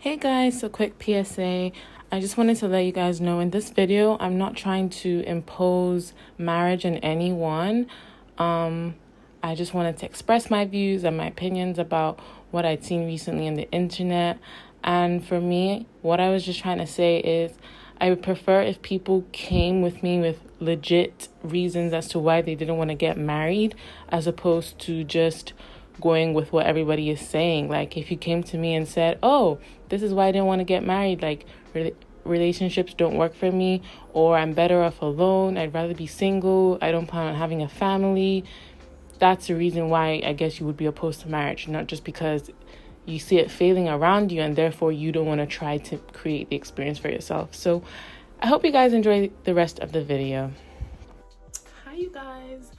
Hey guys, a quick PSA. I just wanted to let you guys know in this video, I'm not trying to impose marriage on anyone. I just wanted to express my views and my opinions about what I'd seen recently in the internet. And for me, what I was just trying to say is I would prefer if people came with me with legit reasons as to why they didn't want to get married, as opposed to just going with what everybody is saying. Like, if you came to me and said, oh, this is why I didn't want to get married, like relationships don't work for me, or I'm better off alone, I'd rather be single, I don't plan on having a family, that's the reason why I guess you would be opposed to marriage, not just because you see it failing around you and therefore you don't want to try to create the experience for yourself. So I hope you guys enjoy the rest of the video. Hi you guys,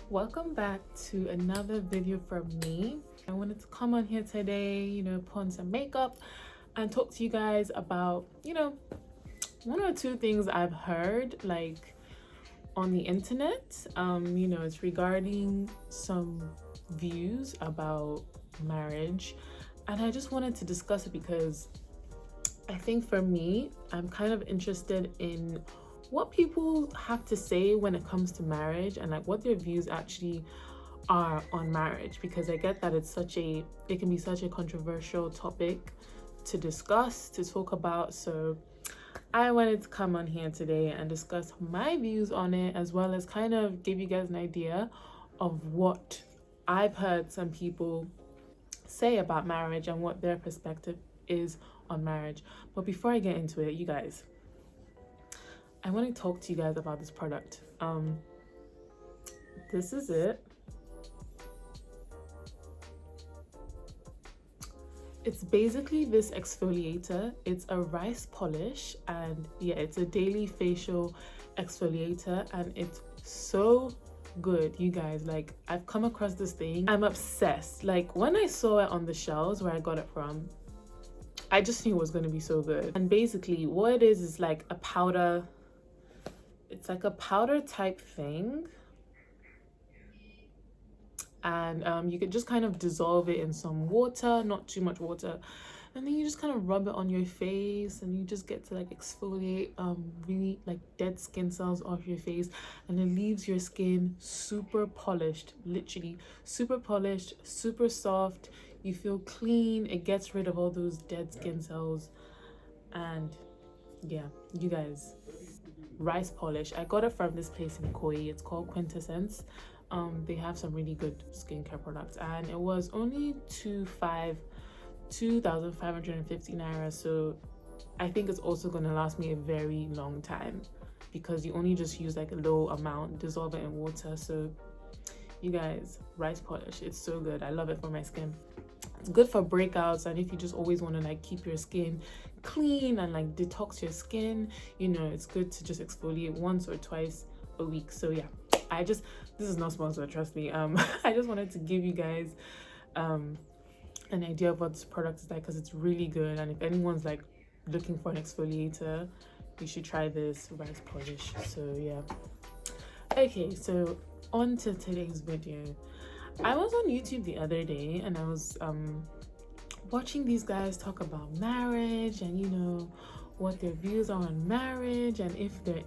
welcome back to another video from me. I wanted to come on here today, put on some makeup and talk to you guys about, one or two things I've heard like on the internet. It's regarding some views about marriage, and I just wanted to discuss it because I think for me, I'm kind of interested in what people have to say when it comes to marriage and like what their views actually are on marriage, because I get that it can be such a controversial topic to discuss, to talk about. So I wanted to come on here today and discuss my views on it, as well as kind of give you guys an idea of what I've heard some people say about marriage and what their perspective is on marriage. But before I get into it, you guys, I want to talk to you guys about this product. This is it. It's basically this exfoliator. It's a rice polish, and yeah, it's a daily facial exfoliator, and it's so good, you guys. Like, I've come across this thing, I'm obsessed. Like, when I saw it on the shelves where I got it from, I just knew it was going to be so good. And basically what it is like a powder. It's like a powder type thing, and you could just kind of dissolve it in some water, not too much water, and then you just kind of rub it on your face, and you just get to like exfoliate really like dead skin cells off your face, and it leaves your skin super polished, literally super polished, super soft. You feel clean. It gets rid of all those dead skin cells. And yeah, you guys, rice polish, I got it from this place in Koi. It's called Quintessence. They have some really good skincare products, and it was only 2,550 naira. So I think it's also going to last me a very long time, because you only just use like a low amount, dissolve it in water. So you guys, rice polish, it's so good. I love it for my skin. It's good for breakouts, and if you just always want to like keep your skin clean and like detox your skin, it's good to just exfoliate once or twice a week. So yeah, this is not sponsored, trust me. I just wanted to give you guys an idea of what this product is like, because it's really good. And if anyone's like looking for an exfoliator, you should try this rice polish. So yeah, okay, so on to today's video. I was on YouTube the other day, and I was watching these guys talk about marriage, and what their views are on marriage, and if they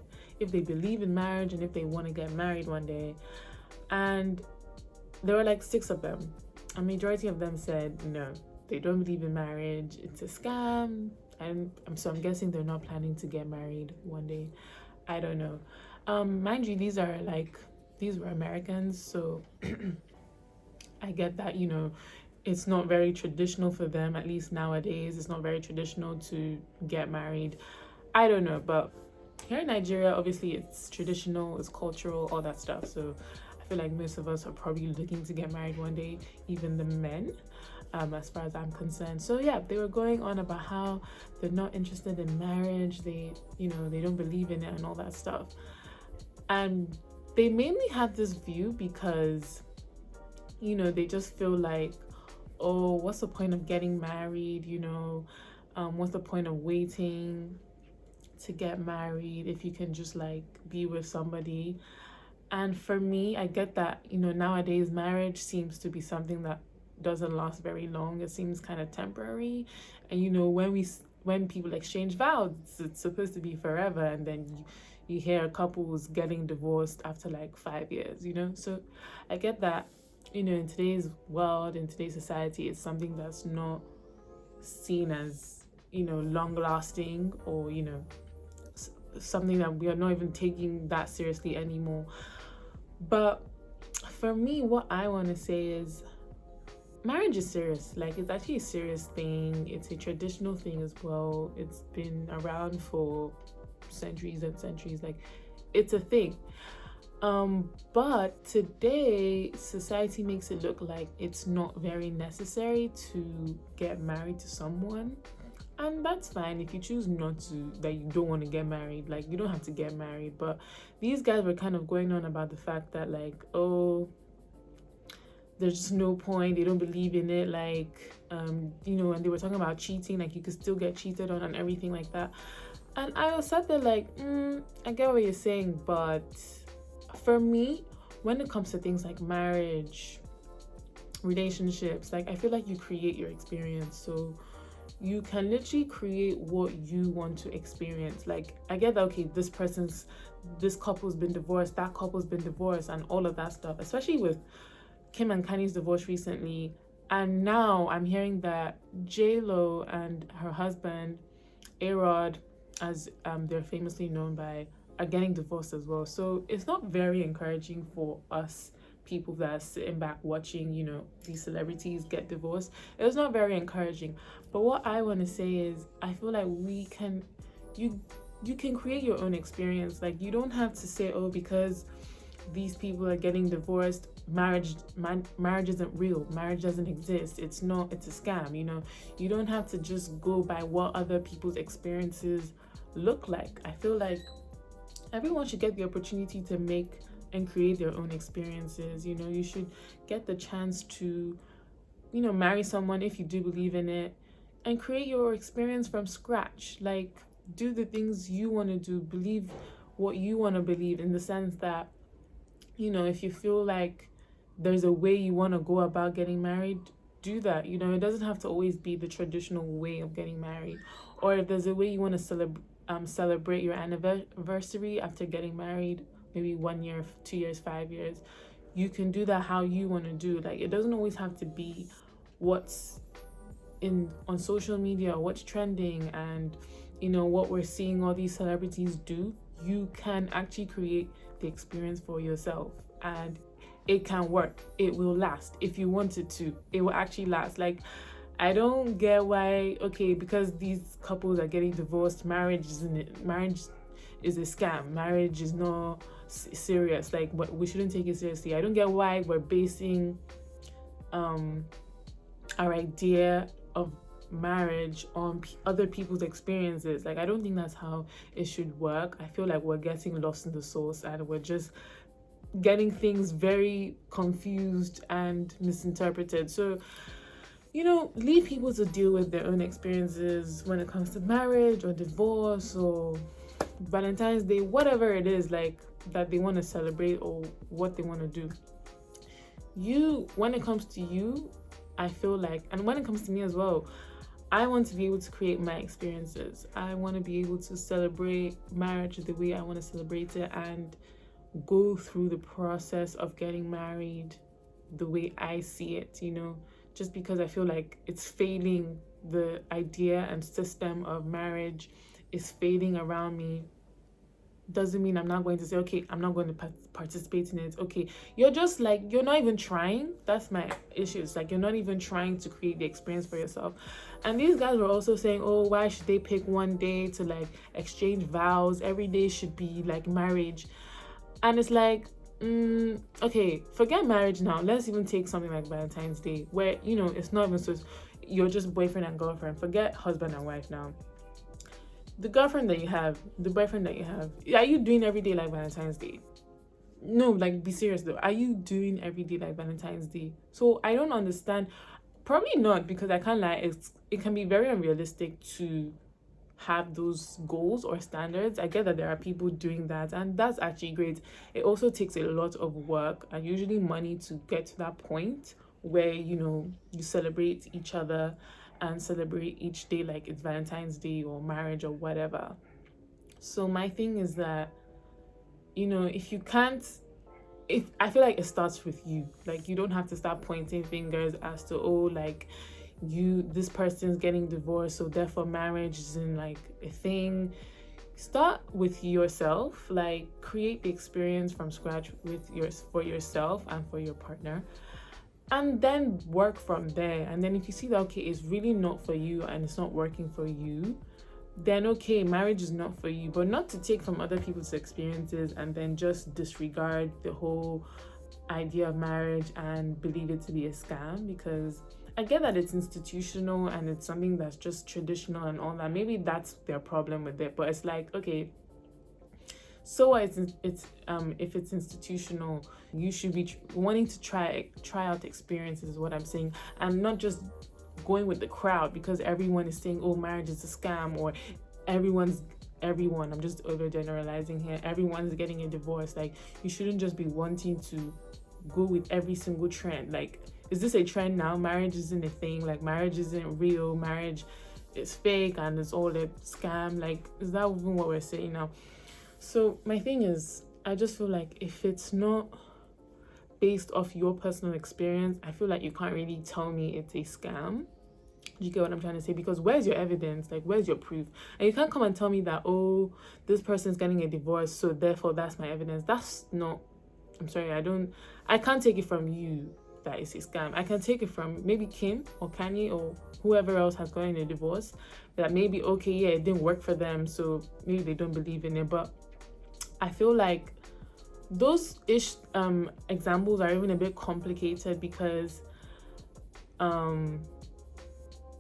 believe in marriage, and if they want to get married one day. And there were like 6 of them. A majority of them said no, they don't believe in marriage, it's a scam. And I'm guessing they're not planning to get married one day. I don't know. Mind you, these were Americans, so I get that, it's not very traditional for them, at least nowadays. It's not very traditional to get married. I don't know, but here in Nigeria, obviously it's traditional, it's cultural, all that stuff. So I feel like most of us are probably looking to get married one day, even the men, as far as I'm concerned. So yeah, they were going on about how they're not interested in marriage, they don't believe in it and all that stuff. And they mainly had this view because they just feel like, oh, what's the point of getting married? What's the point of waiting to get married if you can just like be with somebody? And for me, I get that, nowadays marriage seems to be something that doesn't last very long. It seems kind of temporary. And when people exchange vows, it's supposed to be forever, and then you hear couples getting divorced after like 5 years, So I get that, in today's world, in today's society, it's something that's not seen as, long lasting, or, something that we are not even taking that seriously anymore. But for me, what I want to say is marriage is serious. Like, it's actually a serious thing. It's a traditional thing as well. It's been around for centuries and centuries. Like, it's a thing. But today society makes it look like it's not very necessary to get married to someone. And that's fine. If you choose not to, that you don't want to get married, like, you don't have to get married. But these guys were kind of going on about the fact that, like, oh, there's just no point, they don't believe in it, like, and they were talking about cheating, like, you could still get cheated on and everything like that. And I was sat there like, I get what you're saying, but for me, when it comes to things like marriage, relationships, like, I feel like you create your experience. So you can literally create what you want to experience. Like, I get that, okay, this couple's been divorced, that couple's been divorced, and all of that stuff, especially with Kim and Kanye's divorce recently. And now I'm hearing that J-Lo and her husband, A-Rod, as they're famously known by, are getting divorced as well. So it's not very encouraging for us people that are sitting back watching, these celebrities get divorced. It's not very encouraging. But what I want to say is, I feel like you can create your own experience. Like, you don't have to say, oh, because these people are getting divorced, marriage isn't real, marriage doesn't exist, it's a scam. You don't have to just go by what other people's experiences look like. I feel like everyone should get the opportunity to make and create their own experiences. You should get the chance to, marry someone if you do believe in it, and create your experience from scratch. Like, do the things you want to do, believe what you want to believe, in the sense that, if you feel like there's a way you want to go about getting married, do that. It doesn't have to always be the traditional way of getting married. Or if there's a way you want to celebrate your anniversary after getting married, maybe 1 year, 2 years, 5 years, you can do that how you want to do. Like, it doesn't always have to be what's on social media, what's trending, and what we're seeing all these celebrities do. You can actually create the experience for yourself, and it can work. It will last. If you want it to, it will actually last. Like, I don't get why, okay, because these couples are getting divorced, marriage is a scam, marriage is not serious, like, we shouldn't take it seriously. I don't get why we're basing our idea of marriage on other people's experiences. Like, I don't think that's how it should work. I feel like we're getting lost in the sauce, and we're just getting things very confused and misinterpreted. So, leave people to deal with their own experiences when it comes to marriage or divorce or Valentine's Day, whatever it is, like, that they want to celebrate or what they want to do. When it comes to you, I feel like, and when it comes to me as well, I want to be able to create my experiences. I want to be able to celebrate marriage the way I want to celebrate it, and go through the process of getting married the way I see it, just because I feel like it's failing, the idea and system of marriage is fading around me, doesn't mean I'm not going to say, okay, I'm not going to participate in it. Okay, you're just like, you're not even trying. That's my issue. It's like, you're not even trying to create the experience for yourself. And these guys were also saying, oh, why should they pick one day to, like, exchange vows? Every day should be like marriage. And it's like, okay, forget marriage now. Let's even take something like Valentine's Day, where, it's not even so, you're just boyfriend and girlfriend. Forget husband and wife now. The girlfriend that you have, the boyfriend that you have, are you doing every day like Valentine's Day? No, like, be serious though. Are you doing every day like Valentine's Day? So I don't understand. Probably not, because I can't lie, it can be very unrealistic to have those goals or standards. I get that there are people doing that, and that's actually great. It also takes a lot of work and usually money to get to that point where you celebrate each other and celebrate each day like it's Valentine's Day or marriage or whatever. So my thing is that, if you can't, if I feel like it starts with you. Like, you don't have to start pointing fingers as to, oh, like, this person's getting divorced, so therefore marriage isn't like a thing. Start with yourself, like create the experience from scratch for yourself and for your partner, and then work from there. And then if you see that, okay, it's really not for you and it's not working for you, then okay, marriage is not for you. But not to take from other people's experiences and then just disregard the whole idea of marriage and believe it to be a scam, because I get that it's institutional and it's something that's just traditional and all that. Maybe that's their problem with it, but it's like, okay, so it's if it's institutional, you should be wanting to try out experiences, is what I'm saying, and not just going with the crowd because everyone is saying, oh, marriage is a scam, or everyone, I'm just overgeneralizing here, everyone's getting a divorce. Like, you shouldn't just be wanting to go with every single trend. Like, is this a trend now? Marriage isn't a thing. Like, marriage isn't real. Marriage is fake and it's all a scam. Like, is that even what we're saying now? So my thing is, I just feel like if it's not based off your personal experience, I feel like you can't really tell me it's a scam. You get what I'm trying to say? Because where's your evidence? Like, where's your proof? And you can't come and tell me that, oh, this person's getting a divorce, so therefore that's my evidence. That's not, I'm sorry, I can't take it from you that it's a scam. I can take it from maybe Kim or Kanye or whoever else has gotten a divorce, that maybe, okay, yeah, it didn't work for them, so maybe they don't believe in it. But I feel like those examples are even a bit complicated because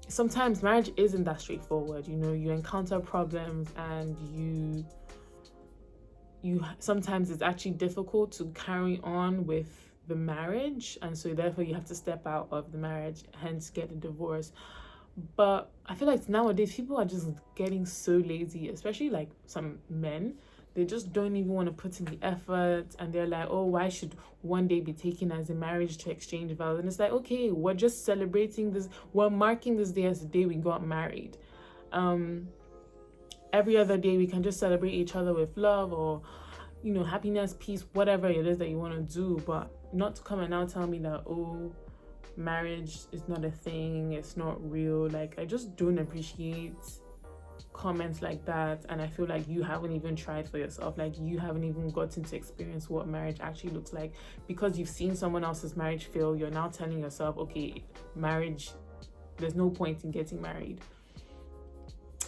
sometimes marriage isn't that straightforward. You encounter problems and you sometimes it's actually difficult to carry on with the marriage, and so therefore you have to step out of the marriage, hence get a divorce. But I feel like nowadays people are just getting so lazy, especially like some men. They just don't even want to put in the effort, and they're like, oh, why should one day be taken as a marriage to exchange vows? And it's like, okay, we're just celebrating this, we're marking this day as the day we got married. Every other day we can just celebrate each other with love or happiness, peace, whatever it is that you want to do, but not to come and now tell me that, oh, marriage is not a thing, it's not real. Like, I just don't appreciate comments like that, and I feel like you haven't even tried for yourself. Like, you haven't even gotten to experience what marriage actually looks like. Because you've seen someone else's marriage fail, you're now telling yourself, okay, marriage, there's no point in getting married.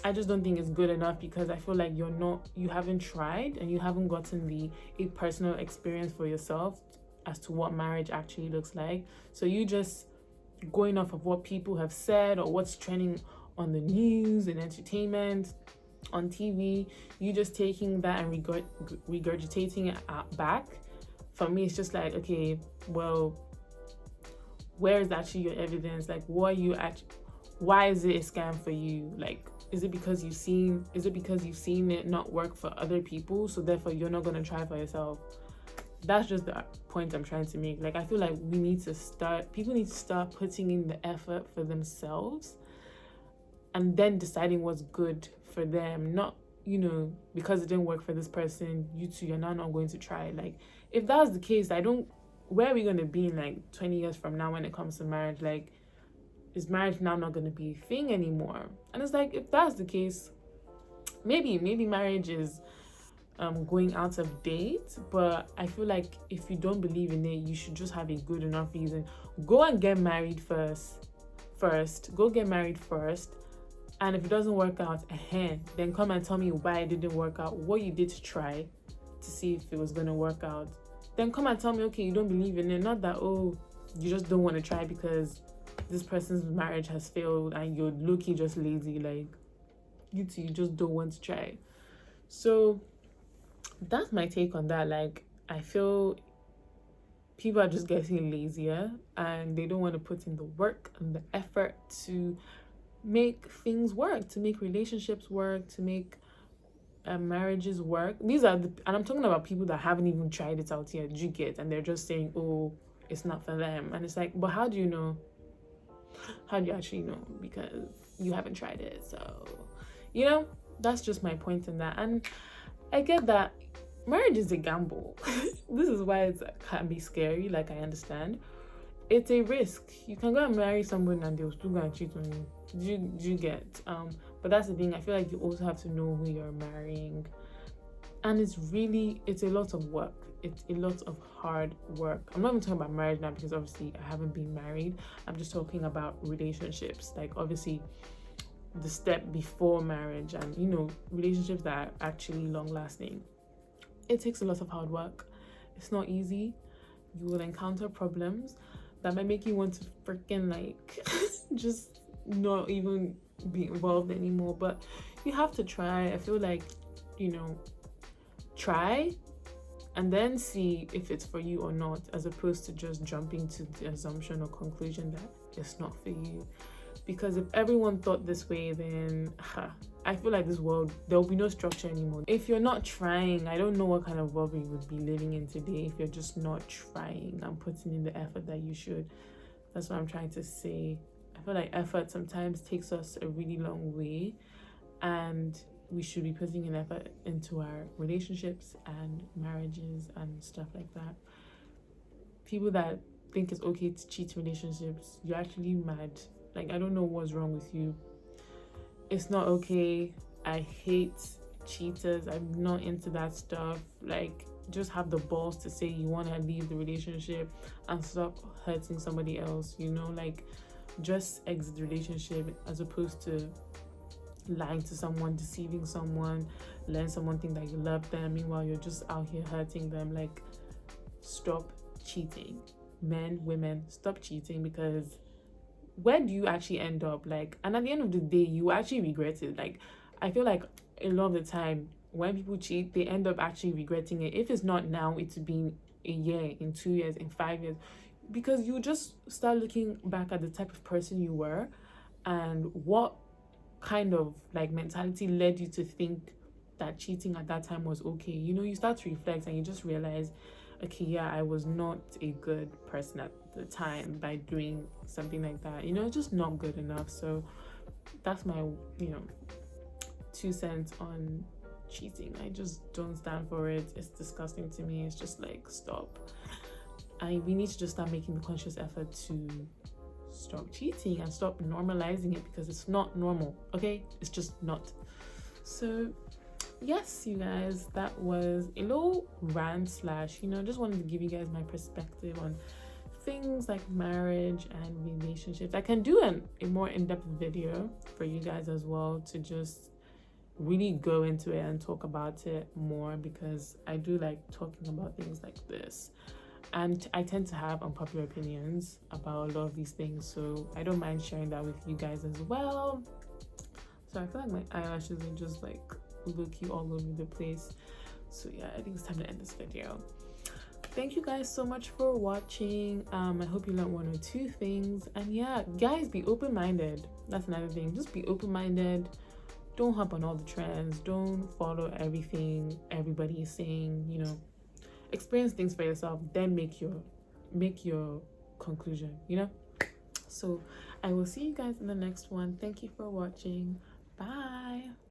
I just don't think it's good enough, because I feel like you haven't tried and you haven't gotten a personal experience for yourself as to what marriage actually looks like. So you just going off of what people have said or what's trending on the news and entertainment, on TV, you just taking that and regurgitating it back. For me, it's just like, okay, well, where is actually your evidence? Like, why is it a scam for you? Like, is it because you've seen it not work for other people, so therefore you're not going to try for yourself? That's just the point I'm trying to make. Like, I feel like people need to start putting in the effort for themselves and then deciding what's good for them. Not, because it didn't work for this person, you're now not going to try. Like, if that's the case, where are we going to be in like 20 years from now when it comes to marriage? Like, is marriage now not going to be a thing anymore? And it's like, if that's the case, maybe marriage is going out of date. But I feel like if you don't believe in it, you should just have a good enough reason. Go and get married first. Go get married first. And if it doesn't work out, then come and tell me why it didn't work out, what you did to try to see if it was going to work out. Then come and tell me, okay, you don't believe in it. Not that, oh, you just don't want to try because this person's marriage has failed and you're low-key just lazy. Like, you just don't want to try. So that's my take on that. Like, I feel people are just getting lazier and they don't want to put in the work and the effort to make things work, to make relationships work, to make marriages work. And I'm talking about people that haven't even tried it out yet. You get, and they're just saying, oh, it's not for them. And it's like, but how do you know? How do you actually know? Because you haven't tried it. So, you know, that's just my point in that. And I get that marriage is a gamble. This is why it can be scary. Like, I understand. It's a risk. You can go and marry someone and they'll still go and cheat on you. Do you get? But that's the thing. I feel like you also have to know who you're marrying. And it's a lot of work. It's a lot of hard work. I'm not even talking about marriage now because obviously I haven't been married. I'm just talking about relationships. Like, obviously the step before marriage and, you know, relationships that are actually long lasting. It takes a lot of hard work. It's not easy. You will encounter problems that might make you want to freaking like just not even be involved anymore. But you have to try. I feel like, you know, try and then see if it's for you or not, as opposed to just jumping to the assumption or conclusion that it's not for you. Because if everyone thought this way, then I feel like this world, there will be no structure anymore. If you're not trying, I don't know what kind of world we would be living in today if you're just not trying and putting in the effort that you should. That's what I'm trying to say. I feel like effort sometimes takes us a really long way, and we should be putting an effort into our relationships and marriages and stuff like that. People that think it's okay to cheat relationships, you're actually mad. Like, I don't know what's wrong with you. It's not okay. I hate cheaters. I'm not into that stuff. Like, just have the balls to say you want to leave the relationship and stop hurting somebody else, you know? Like, just exit the relationship as opposed to lying to someone, deceiving someone, letting someone think that you love them, meanwhile you're just out here hurting them. Like, stop cheating. Men, women, stop cheating, because where do you actually end up? Like, and at the end of the day, you actually regret it. Like, I feel like a lot of the time when people cheat, they end up actually regretting it. If it's not now, it's been a year, in 2 years, in 5 years, because you just start looking back at the type of person you were and what kind of like mentality led you to think that cheating at that time was okay. You know, you start to reflect and you just realize, okay, yeah, I was not a good person at the time by doing something like that. You know, it's just not good enough. So that's my, you know, 2 cents on cheating. I just don't stand for it. It's disgusting to me. It's just like, stop. We need to just start making the conscious effort to stop cheating and stop normalizing it, because it's not normal. Okay, it's just not. So yes, you guys, that was a little rant slash, you know, just wanted to give you guys my perspective on things like marriage and relationships. I can do a more in-depth video for you guys as well, to just really go into it and talk about it more, because I do like talking about things like this. And I tend to have unpopular opinions about a lot of these things, so I don't mind sharing that with you guys as well. So I feel like my eyelashes are just like low-key all over the place. So yeah, I think it's time to end this video. Thank you guys so much for watching. I hope you learned 1 or 2 things. And yeah, guys, be open-minded. That's another thing. Just be open-minded. Don't hop on all the trends. Don't follow everything everybody is saying. You know, experience things for yourself, then make your conclusion, you know? So I will see you guys in the next one. Thank you for watching. Bye.